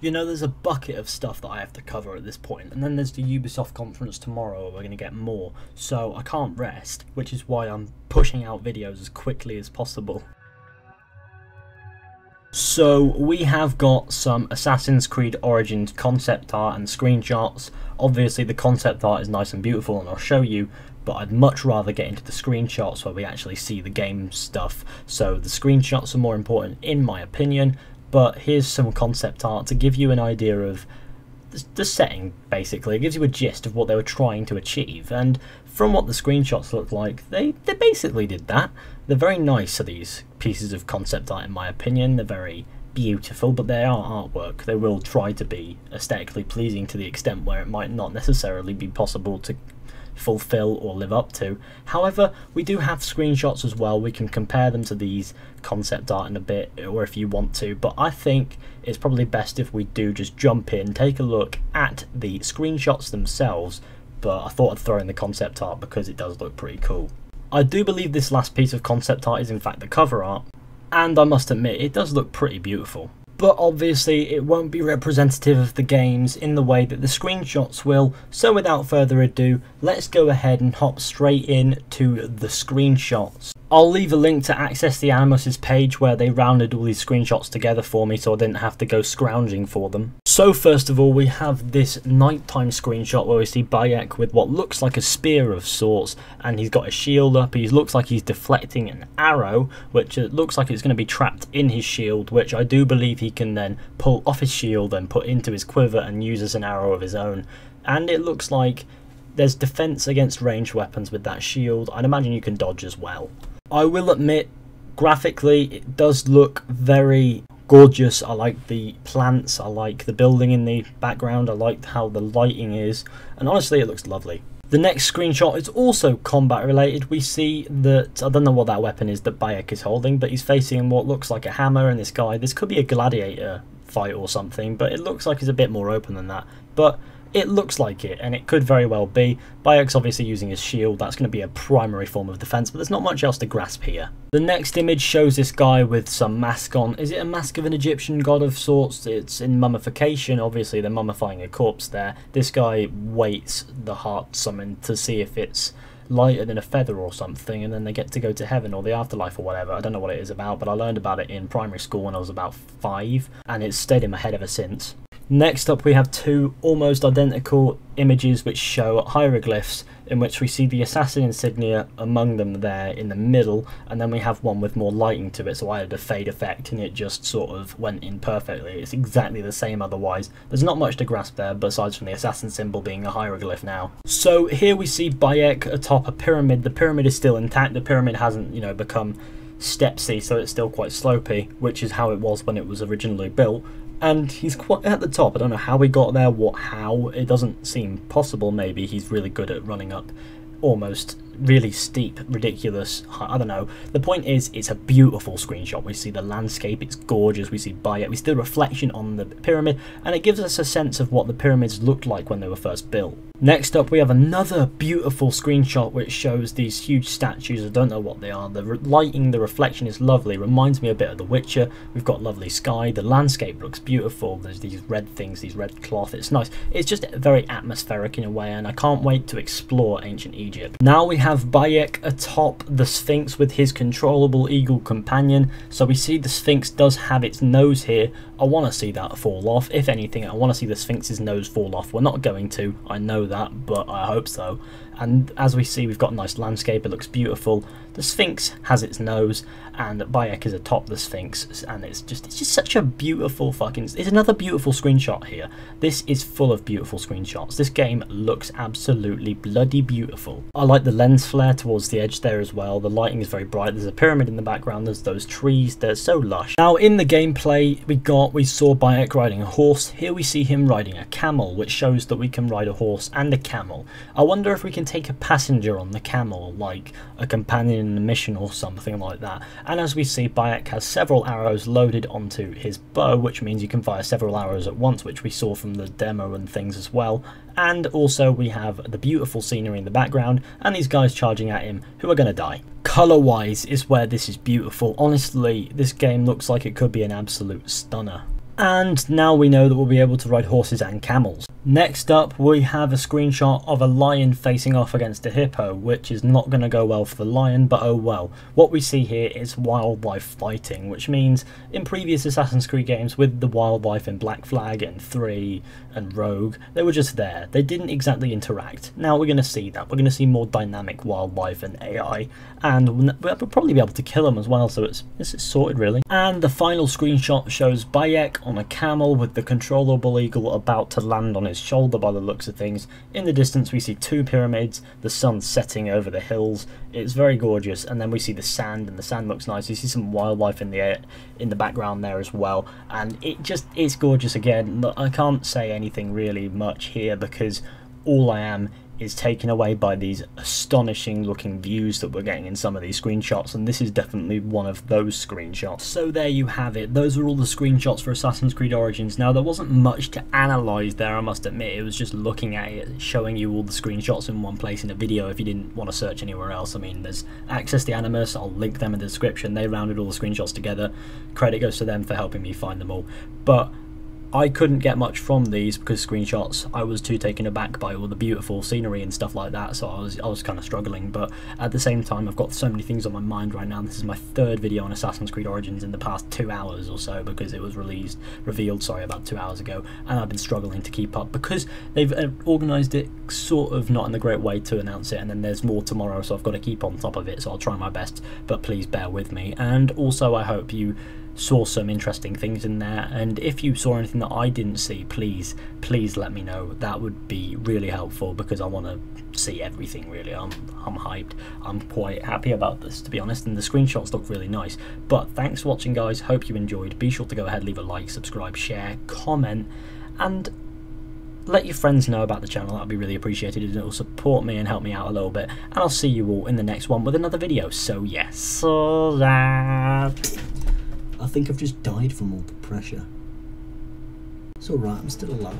You know, there's a bucket of stuff that I have to cover at this point, and then there's the Ubisoft conference tomorrow where we're going to get more, so I can't rest, which is why I'm pushing out videos as quickly as possible. So we have got some Assassin's Creed Origins concept art and screenshots. Obviously the concept art is nice and beautiful and I'll show you, but I'd much rather get into the screenshots where we actually see the game stuff. So the screenshots are more important in my opinion, but here's some concept art to give you an idea of the setting, basically. It gives you a gist of what they were trying to achieve, and from what the screenshots look like, they basically did that. They're very nice, are these pieces of concept art in my opinion. They're very beautiful, but they are artwork. They will try to be aesthetically pleasing to the extent where it might not necessarily be possible to fulfill or live up to. However, we do have screenshots as well. We can compare them to these concept art in a bit, or if you want to, but I think it's probably best if we do just jump in, take a look at the screenshots themselves, but I thought I'd throw in the concept art because it does look pretty cool. I do believe this last piece of concept art is in fact the cover art, and I must admit it does look pretty beautiful. But obviously it won't be representative of the games in the way that the screenshots will, so without further ado, let's go ahead and hop straight in to the screenshots. I'll leave a link to access the Animus's page where they rounded all these screenshots together for me so I didn't have to go scrounging for them. So first of all, we have this nighttime screenshot where we see Bayek with what looks like a spear of sorts, and he's got a shield up. He looks like he's deflecting an arrow, which it looks like it's going to be trapped in his shield, which I do believe he can then pull off his shield and put into his quiver and use as an arrow of his own. And it looks like there's defense against ranged weapons with that shield. I'd imagine you can dodge as well. I will admit, graphically, it does look very gorgeous. I like the plants, I like the building in the background, I like how the lighting is, and honestly it looks lovely. The next screenshot is also combat related. We see that, I don't know what that weapon is that Bayek is holding, but he's facing what looks like a hammer, and this could be a gladiator fight or something, but it looks like it's a bit more open than that. But it looks like it, and it could very well be. Bayek's obviously using his shield. That's going to be a primary form of defense, but there's not much else to grasp here. The next image shows this guy with some mask on. Is it a mask of an Egyptian god of sorts? It's in mummification. Obviously they're mummifying a corpse there. This guy waits the heart summon to see if it's lighter than a feather or something, and then they get to go to heaven or the afterlife or whatever. I don't know what it is about, but I learned about it in primary school when I was about 5, and it's stayed in my head ever since. Next up we have two almost identical images which show hieroglyphs, in which we see the assassin insignia among them there in the middle, and then we have one with more lighting to it, so I had a fade effect and it just sort of went in perfectly. It's exactly the same otherwise. There's not much to grasp there besides from the assassin symbol being a hieroglyph now. So here we see Bayek atop a pyramid. The pyramid is still intact. The pyramid hasn't, you know, become stepsy, so it's still quite slopey, which is how it was when it was originally built. And he's quite at the top. I don't know how he got there, how. It doesn't seem possible. Maybe he's really good at running up almost really steep, ridiculous, I don't know. The point is, it's a beautiful screenshot. We see the landscape, it's gorgeous. We see Bayek, we see the reflection on the pyramid, and it gives us a sense of what the pyramids looked like when they were first built. Next up we have another beautiful screenshot which shows these huge statues. I don't know what they are. The lighting, the reflection is lovely, reminds me a bit of The Witcher. We've got lovely sky, the landscape looks beautiful, there's these red things, these red cloth, it's nice. It's just very atmospheric in a way, and I can't wait to explore ancient Egypt. Now we have Bayek atop the Sphinx with his controllable eagle companion. So we see the Sphinx does have its nose here. I want to see that fall off. If anything, I want to see the Sphinx's nose fall off. We're not going to, I know that, but I hope so. And as we see, we've got a nice landscape, it looks beautiful. The Sphinx has its nose, and Bayek is atop the Sphinx, and it's just such a beautiful fucking... It's another beautiful screenshot here. This is full of beautiful screenshots. This game looks absolutely bloody beautiful. I like the lens flare towards the edge there as well. The lighting is very bright. There's a pyramid in the background. There's those trees. They're so lush. Now in the gameplay, we saw Bayek riding a horse. Here we see him riding a camel, which shows that we can ride a horse and a camel. I wonder if we can take a passenger on the camel, like a companion in a mission or something like that. And as we see, Bayek has several arrows loaded onto his bow, which means you can fire several arrows at once, which we saw from the demo and things as well. And also we have the beautiful scenery in the background and these guys charging at him who are going to die. Color wise is where this is beautiful. Honestly, this game looks like it could be an absolute stunner. And now we know that we'll be able to ride horses and camels. Next up, we have a screenshot of a lion facing off against a hippo, which is not going to go well for the lion, but oh well. What we see here is wildlife fighting, which means in previous Assassin's Creed games with the wildlife in Black Flag and 3 and Rogue, they were just there. They didn't exactly interact. Now we're going to see that. We're going to see more dynamic wildlife and AI, and we'll probably be able to kill them as well, so it's sorted really. And the final screenshot shows Bayek on a camel with the controllable eagle about to land on his shoulder by the looks of things. In the distance we see 2 pyramids, the sun setting over the hills. It's very gorgeous, and then we see the sand, and the sand looks nice. You see some wildlife in the air, in the background there as well, and it's gorgeous again. I can't say anything really much here because all I am is taken away by these astonishing looking views that we're getting in some of these screenshots, and this is definitely one of those screenshots. So there you have it. Those are all the screenshots for Assassin's Creed Origins. Now there wasn't much to analyse there, I must admit. It was just looking at it, showing you all the screenshots in one place in a video if you didn't want to search anywhere else. I mean, there's Access the Animus, I'll link them in the description. They rounded all the screenshots together. Credit goes to them for helping me find them all. But I couldn't get much from these because screenshots, I was too taken aback by all the beautiful scenery and stuff like that, so I was kind of struggling. But at the same time, I've got so many things on my mind right now. This is my 3rd video on Assassin's Creed Origins in the past 2 hours or so, because it was revealed about 2 hours ago, and I've been struggling to keep up because they've organised it sort of not in the great way to announce it, and then there's more tomorrow, so I've got to keep on top of it, so I'll try my best, but please bear with me. And also I hope you saw some interesting things in there, and if you saw anything that I didn't see, please let me know. That would be really helpful because I want to see everything really. I'm hyped. I'm quite happy about this, to be honest, and the screenshots look really nice. But thanks for watching, guys. Hope you enjoyed. Be sure to go ahead, leave a like, subscribe, share, comment, and let your friends know about the channel. That would be really appreciated. It will support me and help me out a little bit, and I'll see you all in the next one with another video. So yes, so that I think I've just died from all the pressure. It's alright, I'm still alive.